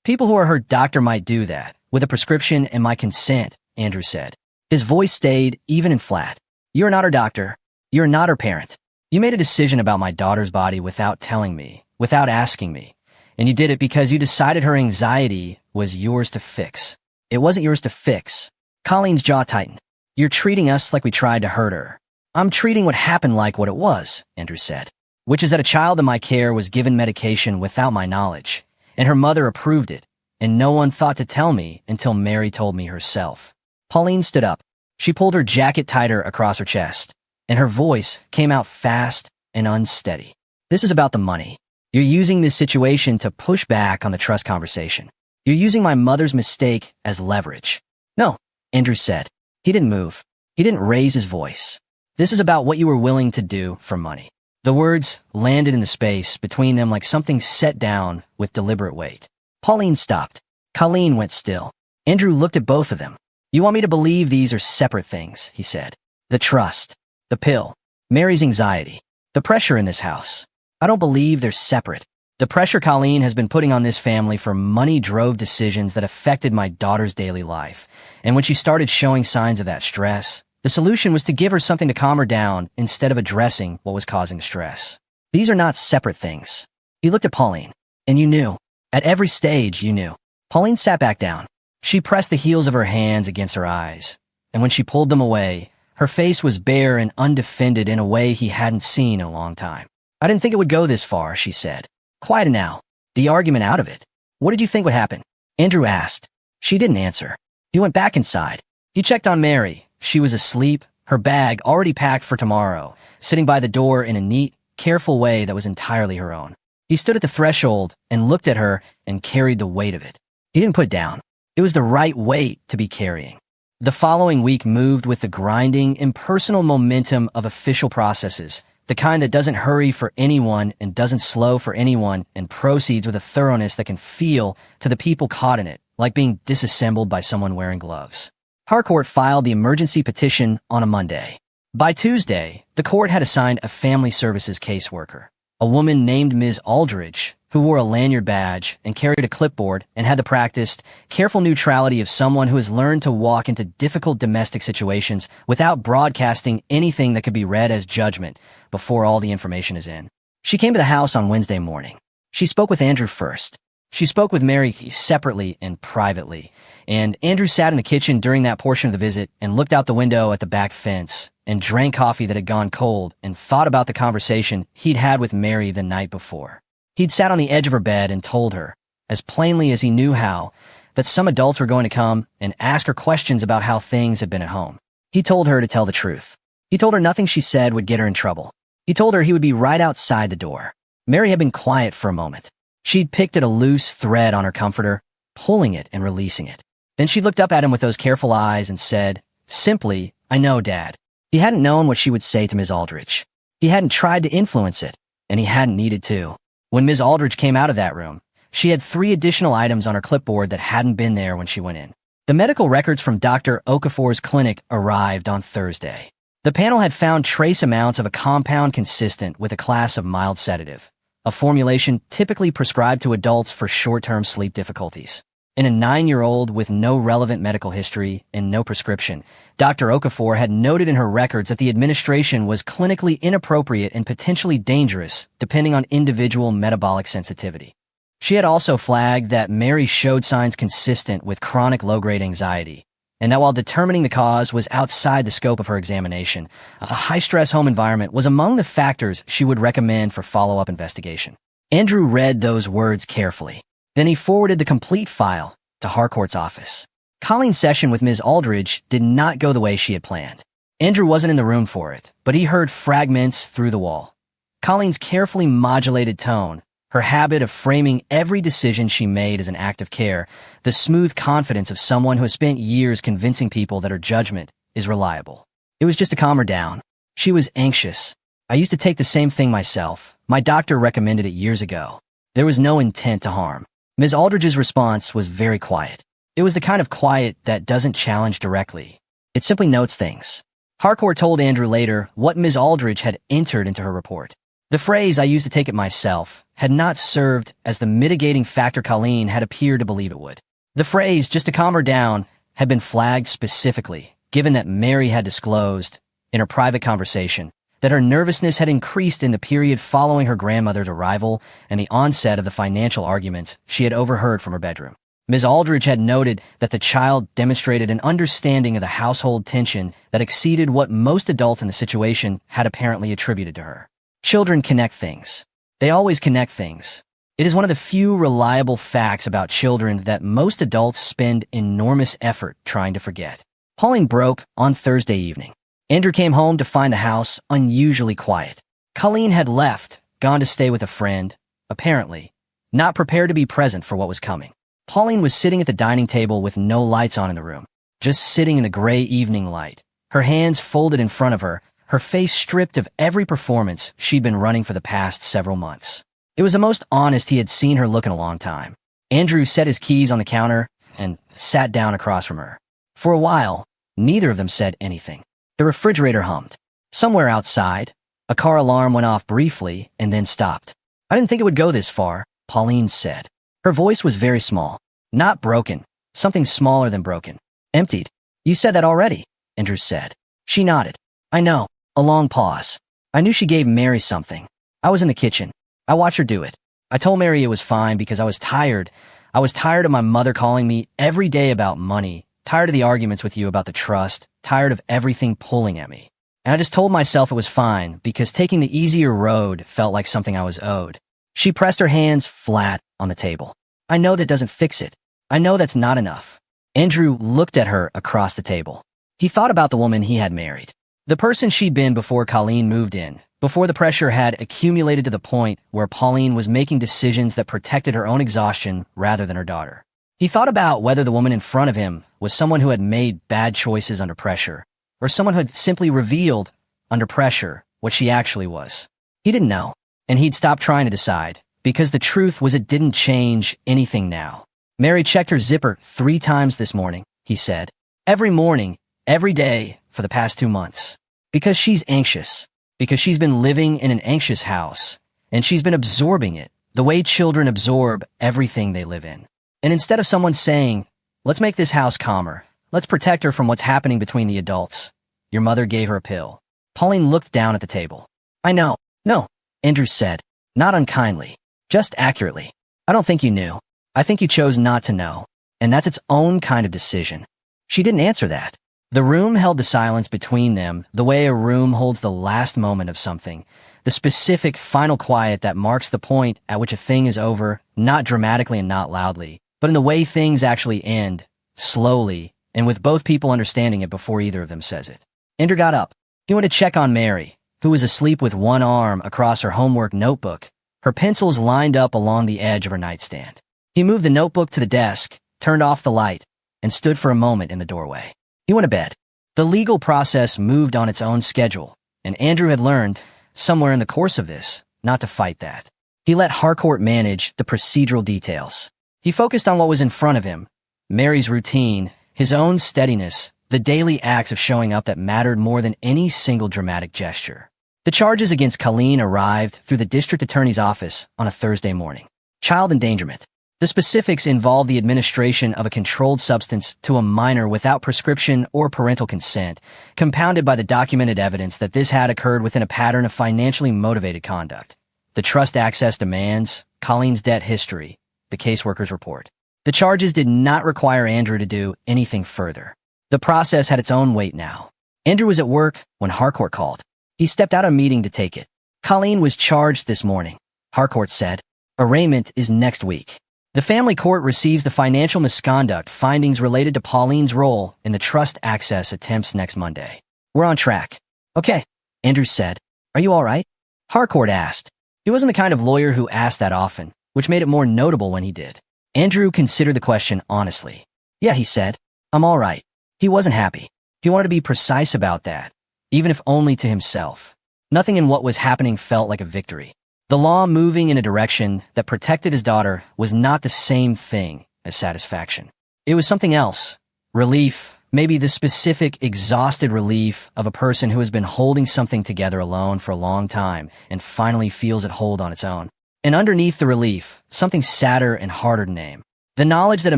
Speaker 1: People who are her doctor might do that, with a prescription and my consent," Andrew said. His voice stayed even and flat. "You're not her doctor. You're not her parent. You made a decision about my daughter's body without telling me, without asking me. And you did it because you decided her anxiety was yours to fix. It wasn't yours to fix." Colleen's jaw tightened. "You're treating us like we tried to hurt her." "I'm treating what happened like what it was," Andrew said, "which is that a child in my care was given medication without my knowledge, and her mother approved it, and no one thought to tell me until Mary told me herself." Pauline stood up. She pulled her jacket tighter across her chest, and her voice came out fast and unsteady. "This is about the money. You're using this situation to push back on the trust conversation. You're using my mother's mistake as leverage." "No," Andrew said. He didn't move. He didn't raise his voice. "This is about what you were willing to do for money." The words landed in the space between them like something set down with deliberate weight. Pauline stopped. Colleen went still. Andrew looked at both of them. "You want me to believe these are separate things," he said. "The trust, the pill, Mary's anxiety, the pressure in this house. I don't believe they're separate. The pressure Colleen has been putting on this family for money drove decisions that affected my daughter's daily life. And when she started showing signs of that stress, the solution was to give her something to calm her down instead of addressing what was causing stress. These are not separate things." He looked at Pauline. "And you knew. At every stage, you knew." Pauline sat back down. She pressed the heels of her hands against her eyes, and when she pulled them away, her face was bare and undefended in a way he hadn't seen in a long time. "I didn't think it would go this far," she said. "Quiet now. The argument out of it. What did you think would happen?" Andrew asked. She didn't answer. He went back inside. He checked on Mary. She was asleep, her bag already packed for tomorrow, sitting by the door in a neat, careful way that was entirely her own. He stood at the threshold and looked at her and carried the weight of it. He didn't put it down. It was the right weight to be carrying. The following week moved with the grinding, impersonal momentum of official processes, the kind that doesn't hurry for anyone and doesn't slow for anyone and proceeds with a thoroughness that can feel to the people caught in it like being disassembled by someone wearing gloves. Harcourt filed the emergency petition on a Monday. By Tuesday, the court had assigned a family services caseworker, a woman named Ms. Aldridge, who wore a lanyard badge and carried a clipboard and had the practiced, careful neutrality of someone who has learned to walk into difficult domestic situations without broadcasting anything that could be read as judgment before all the information is in. She came to the house on Wednesday morning. She spoke with Andrew first. She spoke with Mary separately and privately, and Andrew sat in the kitchen during that portion of the visit and looked out the window at the back fence and drank coffee that had gone cold and thought about the conversation he'd had with Mary the night before. He'd sat on the edge of her bed and told her, as plainly as he knew how, that some adults were going to come and ask her questions about how things had been at home. He told her to tell the truth. He told her nothing she said would get her in trouble. He told her he would be right outside the door. Mary had been quiet for a moment. She'd picked at a loose thread on her comforter, pulling it and releasing it. Then she looked up at him with those careful eyes and said, simply, "I know, Dad." He hadn't known what she would say to Ms. Aldridge. He hadn't tried to influence it, and he hadn't needed to. When Ms. Aldridge came out of that room, she had 3 additional items on her clipboard that hadn't been there when she went in. The medical records from Dr. Okafor's clinic arrived on Thursday. The panel had found trace amounts of a compound consistent with a class of mild sedative, a formulation typically prescribed to adults for short-term sleep difficulties. In a 9-year-old with no relevant medical history and no prescription, Dr. Okafor had noted in her records that the administration was clinically inappropriate and potentially dangerous depending on individual metabolic sensitivity. She had also flagged that Mary showed signs consistent with chronic low-grade anxiety, and that while determining the cause was outside the scope of her examination, a high-stress home environment was among the factors she would recommend for follow-up investigation. Andrew read those words carefully. Then he forwarded the complete file to Harcourt's office. Colleen's session with Ms. Aldridge did not go the way she had planned. Andrew wasn't in the room for it, but he heard fragments through the wall. Colleen's carefully modulated tone, her habit of framing every decision she made as an act of care, the smooth confidence of someone who has spent years convincing people that her judgment is reliable. It was just to calm her down. She was anxious. "I used to take the same thing myself. My doctor recommended it years ago. There was no intent to harm." Ms. Aldridge's response was very quiet. It was the kind of quiet that doesn't challenge directly. It simply notes things. Harcourt told Andrew later what Ms. Aldridge had entered into her report. The phrase "I used to take it myself" had not served as the mitigating factor Colleen had appeared to believe it would. The phrase, just to calm her down, had been flagged specifically, given that Mary had disclosed, in her private conversation, that her nervousness had increased in the period following her grandmother's arrival and the onset of the financial arguments she had overheard from her bedroom. Ms. Aldridge had noted that the child demonstrated an understanding of the household tension that exceeded what most adults in the situation had apparently attributed to her. Children connect things. They always connect things. It is one of the few reliable facts about children that most adults spend enormous effort trying to forget. Pauline broke on Thursday evening. Andrew came home to find the house unusually quiet. Colleen had left, gone to stay with a friend, apparently, not prepared to be present for what was coming. Pauline was sitting at the dining table with no lights on in the room, just sitting in the gray evening light, her hands folded in front of her, her face stripped of every performance she'd been running for the past several months. It was the most honest he had seen her look in a long time. Andrew set his keys on the counter and sat down across from her. For a while, neither of them said anything. The refrigerator hummed. Somewhere outside, a car alarm went off briefly and then stopped. "I didn't think it would go this far," Pauline said. Her voice was very small. "Not broken. Something smaller than broken. Emptied." "You said that already," Andrew said. She nodded. "I know." A long pause. "I knew she gave Mary something. I was in the kitchen. I watched her do it. I told Mary it was fine because I was tired. I was tired of my mother calling me every day about money, tired of the arguments with you about the trust, tired of everything pulling at me. And I just told myself it was fine because taking the easier road felt like something I was owed." She pressed her hands flat on the table. "I know that doesn't fix it. I know that's not enough." Andrew looked at her across the table. He thought about the woman he had married. The person she'd been before Colleen moved in, before the pressure had accumulated to the point where Pauline was making decisions that protected her own exhaustion rather than her daughter. He thought about whether the woman in front of him was someone who had made bad choices under pressure, or someone who had simply revealed, under pressure, what she actually was. He didn't know, and he'd stopped trying to decide, because the truth was it didn't change anything now. Mary checked her zipper 3 times this morning, he said. Every morning, every day, for the past 2 months. Because she's anxious. Because she's been living in an anxious house, and she's been absorbing it, the way children absorb everything they live in. And instead of someone saying, let's make this house calmer, let's protect her from what's happening between the adults, your mother gave her a pill. Pauline looked down at the table. I know. No, Andrew said, not unkindly, just accurately. I don't think you knew. I think you chose not to know, and that's its own kind of decision. She didn't answer that. The room held the silence between them, the way a room holds the last moment of something, the specific final quiet that marks the point at which a thing is over, not dramatically and not loudly, but in the way things actually end, slowly, and with both people understanding it before either of them says it. Andrew got up. He went to check on Mary, who was asleep with one arm across her homework notebook, her pencils lined up along the edge of her nightstand. He moved the notebook to the desk, turned off the light, and stood for a moment in the doorway. He went to bed. The legal process moved on its own schedule, and Andrew had learned, somewhere in the course of this, not to fight that. He let Harcourt manage the procedural details. He focused on what was in front of him, Mary's routine, his own steadiness, the daily acts of showing up that mattered more than any single dramatic gesture. The charges against Colleen arrived through the district attorney's office on a Thursday morning. Child endangerment. The specifics involved the administration of a controlled substance to a minor without prescription or parental consent, compounded by the documented evidence that this had occurred within a pattern of financially motivated conduct. The trust access demands, Colleen's debt history, the caseworker's report. The charges did not require Andrew to do anything further. The process had its own weight now. Andrew was at work when Harcourt called. He stepped out of a meeting to take it. Colleen was charged this morning, Harcourt said. Arraignment is next week. The family court receives the financial misconduct findings related to Pauline's role in the trust access attempts next Monday. We're on track. Okay, Andrew said. Are you all right? Harcourt asked. He wasn't the kind of lawyer who asked that often, which made it more notable when he did. Andrew considered the question honestly. Yeah, he said. I'm all right. He wasn't happy. He wanted to be precise about that, even if only to himself. Nothing in what was happening felt like a victory. The law moving in a direction that protected his daughter was not the same thing as satisfaction. It was something else. Relief, maybe the specific, exhausted relief of a person who has been holding something together alone for a long time and finally feels it hold on its own. And underneath the relief, something sadder and harder to name. The knowledge that a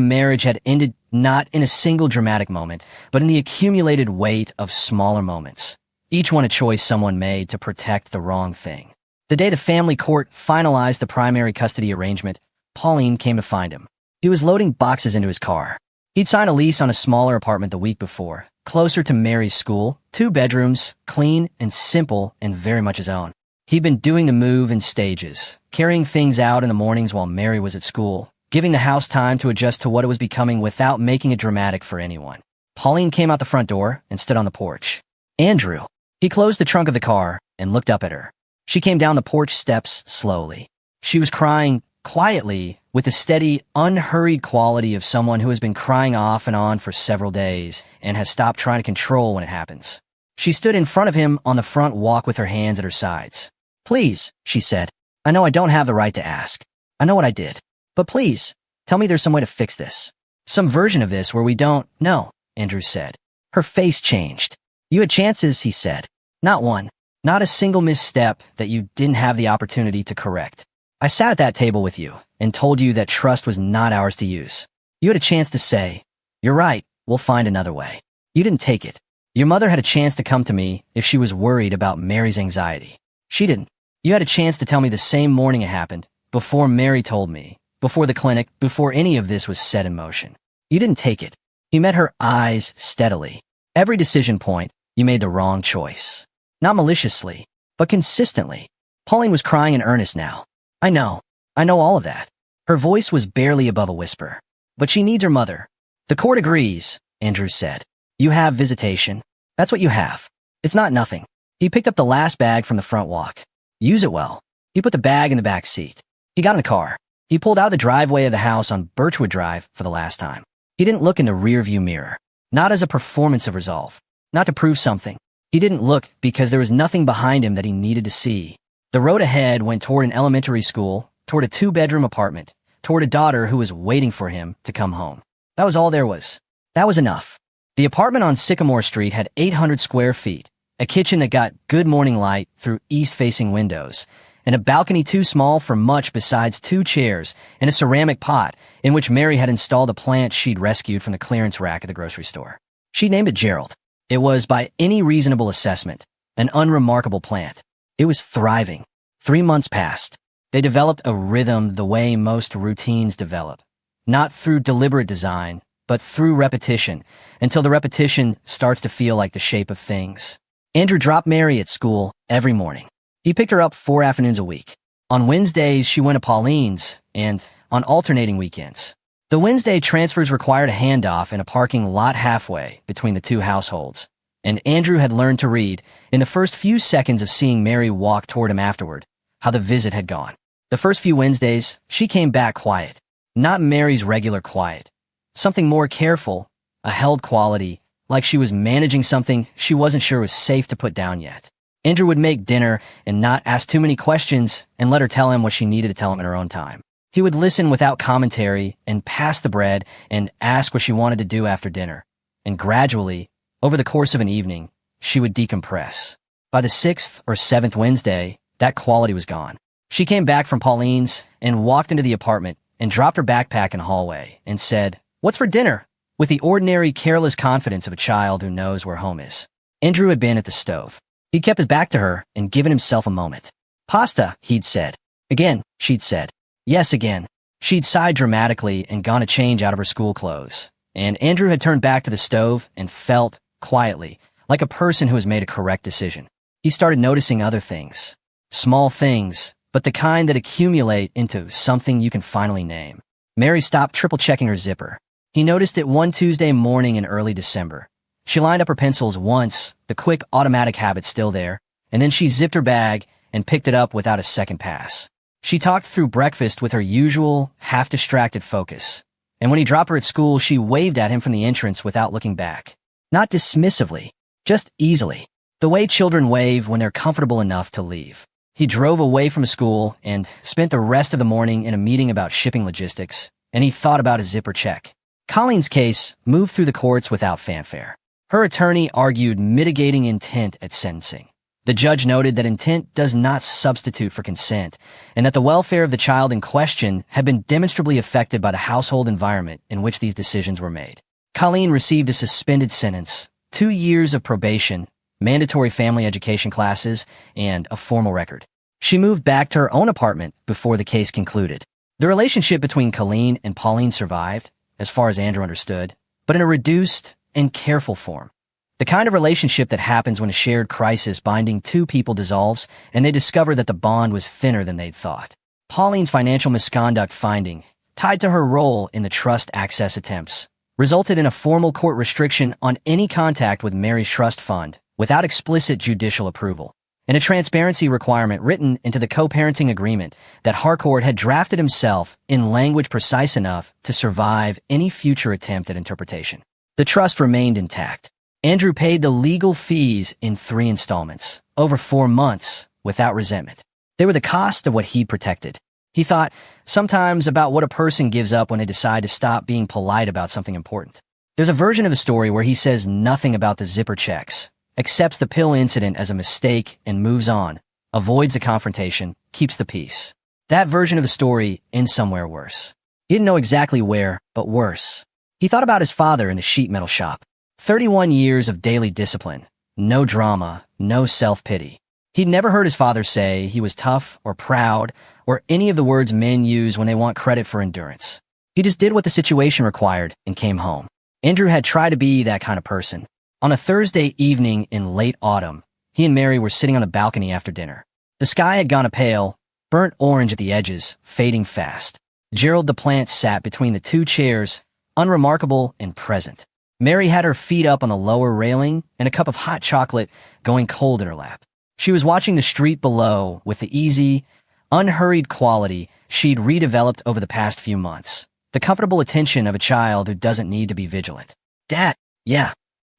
Speaker 1: marriage had ended not in a single dramatic moment, but in the accumulated weight of smaller moments, each one a choice someone made to protect the wrong thing. The day the family court finalized the primary custody arrangement, Pauline came to find him. He was loading boxes into his car. He'd signed a lease on a smaller apartment the week before, closer to Mary's school, 2 bedrooms, clean and simple and very much his own. He'd been doing the move in stages, carrying things out in the mornings while Mary was at school, giving the house time to adjust to what it was becoming without making it dramatic for anyone. Pauline came out the front door and stood on the porch. Andrew. He closed the trunk of the car and looked up at her. She came down the porch steps slowly. She was crying quietly with the steady, unhurried quality of someone who has been crying off and on for several days and has stopped trying to control when it happens. She stood in front of him on the front walk with her hands at her sides. Please, she said. I know I don't have the right to ask. I know what I did. But please, tell me there's some way to fix this. Some version of this where we don't know, Andrew said. Her face changed. You had chances, he said. Not one. Not a single misstep that you didn't have the opportunity to correct. I sat at that table with you and told you that trust was not ours to use. You had a chance to say, you're right, we'll find another way. You didn't take it. Your mother had a chance to come to me if she was worried about Mary's anxiety. She didn't. You had a chance to tell me the same morning it happened, before Mary told me, before the clinic, before any of this was set in motion. You didn't take it. He met her eyes steadily. Every decision point, you made the wrong choice. Not maliciously, but consistently. Pauline was crying in earnest now. I know all of that. Her voice was barely above a whisper. But she needs her mother. The court agrees, Andrew said. You have visitation. That's what you have. It's not nothing. He picked up the last bag from the front walk. Use it well. He put the bag in the back seat. He got in the car. He pulled out of the driveway of the house on Birchwood Drive for the last time. He didn't look in the rearview mirror. Not as a performance of resolve. Not to prove something. He didn't look because there was nothing behind him that he needed to see. The road ahead went toward an elementary school, toward a 2-bedroom apartment, toward a daughter who was waiting for him to come home. That was all there was. That was enough. The apartment on Sycamore Street had 800 square feet, a kitchen that got good morning light through east-facing windows, and a balcony too small for much besides 2 chairs and a ceramic pot in which Mary had installed a plant she'd rescued from the clearance rack at the grocery store. She named it Gerald. It was, by any reasonable assessment, an unremarkable plant. It was thriving. 3 months passed. They developed a rhythm the way most routines develop, not through deliberate design, but through repetition, until the repetition starts to feel like the shape of things. Andrew dropped Mary at school every morning. He picked her up 4 afternoons a week. On Wednesdays, she went to Pauline's, and on alternating weekends. The Wednesday transfers required a handoff in a parking lot halfway between the 2 households, and Andrew had learned to read, in the first few seconds of seeing Mary walk toward him afterward, how the visit had gone. The first few Wednesdays, she came back quiet. Not Mary's regular quiet. Something more careful, a held quality, like she was managing something she wasn't sure was safe to put down yet. Andrew would make dinner and not ask too many questions and let her tell him what she needed to tell him in her own time. He would listen without commentary and pass the bread and ask what she wanted to do after dinner. And gradually, over the course of an evening, she would decompress. By the 6th or 7th Wednesday, that quality was gone. She came back from Pauline's and walked into the apartment and dropped her backpack in the hallway and said, "What's for dinner?" with the ordinary, careless confidence of a child who knows where home is. Andrew had been at the stove. He'd kept his back to her and given himself a moment. "Pasta," he'd said. "Again," she'd said. "Yes, again." She'd sighed dramatically and gone to change out of her school clothes. And Andrew had turned back to the stove and felt, quietly, like a person who has made a correct decision. He started noticing other things. Small things, but the kind that accumulate into something you can finally name. Mary stopped triple-checking her zipper. He noticed it one Tuesday morning in early December. She lined up her pencils once, the quick automatic habit still there, and then she zipped her bag and picked it up without a second pass. She talked through breakfast with her usual, half-distracted focus. And when he dropped her at school, she waved at him from the entrance without looking back. Not dismissively, just easily. The way children wave when they're comfortable enough to leave. He drove away from school and spent the rest of the morning in a meeting about shipping logistics, and he thought about his zipper check. Colleen's case moved through the courts without fanfare. Her attorney argued mitigating intent at sentencing. The judge noted that intent does not substitute for consent, and that the welfare of the child in question had been demonstrably affected by the household environment in which these decisions were made. Colleen received a suspended sentence, 2 years of probation, mandatory family education classes, and a formal record. She moved back to her own apartment before the case concluded. The relationship between Colleen and Pauline survived, as far as Andrew understood, but in a reduced and careful form. The kind of relationship that happens when a shared crisis binding 2 people dissolves and they discover that the bond was thinner than they'd thought. Pauline's financial misconduct finding, tied to her role in the trust access attempts, resulted in a formal court restriction on any contact with Mary's trust fund without explicit judicial approval, and a transparency requirement written into the co-parenting agreement that Harcourt had drafted himself in language precise enough to survive any future attempt at interpretation. The trust remained intact. Andrew paid the legal fees in 3 installments, over 4 months, without resentment. They were the cost of what he protected. He thought sometimes about what a person gives up when they decide to stop being polite about something important. There's a version of the story where he says nothing about the zipper checks, accepts the pill incident as a mistake and moves on, avoids the confrontation, keeps the peace. That version of the story ends somewhere worse. He didn't know exactly where, but worse. He thought about his father in the sheet metal shop. 31 years of daily discipline, no drama, no self-pity. He'd never heard his father say he was tough or proud or any of the words men use when they want credit for endurance. He just did what the situation required and came home. Andrew had tried to be that kind of person. On a Thursday evening in late autumn, he and Mary were sitting on the balcony after dinner. The sky had gone a pale, burnt orange at the edges, fading fast. Gerald the plant sat between the 2 chairs, unremarkable and present. Mary had her feet up on the lower railing and a cup of hot chocolate going cold in her lap. She was watching the street below with the easy, unhurried quality she'd redeveloped over the past few months. The comfortable attention of a child who doesn't need to be vigilant. Dad, yeah.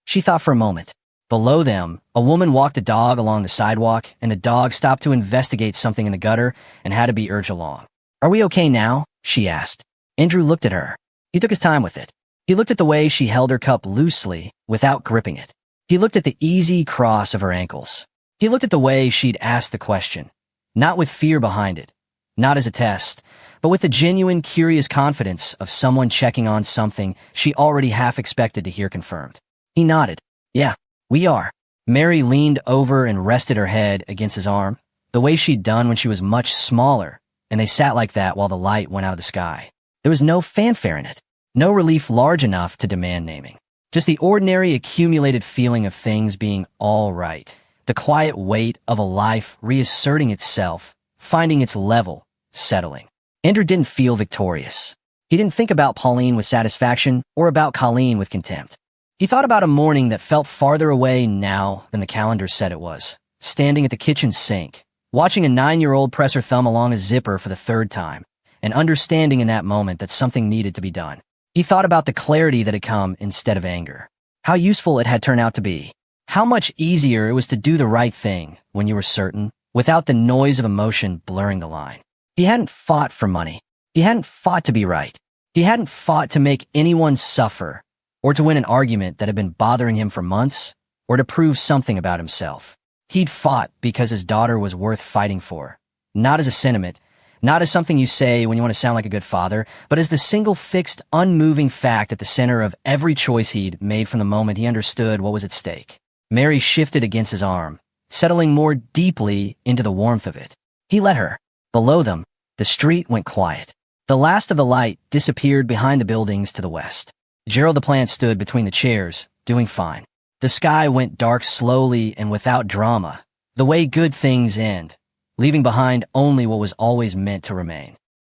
Speaker 1: She thought for a moment. Below them, a woman walked a dog along the sidewalk, and the dog stopped to investigate something in the gutter and had to be urged along. "Are we okay now?" she asked. Andrew looked at her. He took his time with it. He looked at the way she held her cup loosely without gripping it. He looked at the easy cross of her ankles. He looked at the way she'd asked the question, not with fear behind it, not as a test, but with the genuine, curious confidence of someone checking on something she already half expected to hear confirmed. He nodded. "Yeah, we are." Mary leaned over and rested her head against his arm, the way she'd done when she was much smaller, and they sat like that while the light went out of the sky. There was no fanfare in it, no relief large enough to demand naming. Just the ordinary accumulated feeling of things being all right, the quiet weight of a life reasserting itself, finding its level, settling. Andrew didn't feel victorious. He didn't think about Pauline with satisfaction or about Colleen with contempt. He thought about a morning that felt farther away now than the calendar said it was, standing at the kitchen sink, watching a 9-year-old press her thumb along a zipper for the 3rd time, and understanding in that moment that something needed to be done. He thought about the clarity that had come instead of anger, how useful it had turned out to be, how much easier it was to do the right thing when you were certain, without the noise of emotion blurring the line. He hadn't fought for money. He hadn't fought to be right. He hadn't fought to make anyone suffer, or to win an argument that had been bothering him for months, or to prove something about himself. He'd fought because his daughter was worth fighting for, not as a sentiment, not as something you say when you want to sound like a good father, but as the single fixed, unmoving fact at the center of every choice he'd made from the moment he understood what was at stake. Mary shifted against his arm, settling more deeply into the warmth of it. He let her. Below them, the street went quiet. The last of the light disappeared behind the buildings to the west. Gerald the plant stood between the chairs, doing fine. The sky went dark slowly and without drama, the way good things end, leaving behind only what was always meant to remain.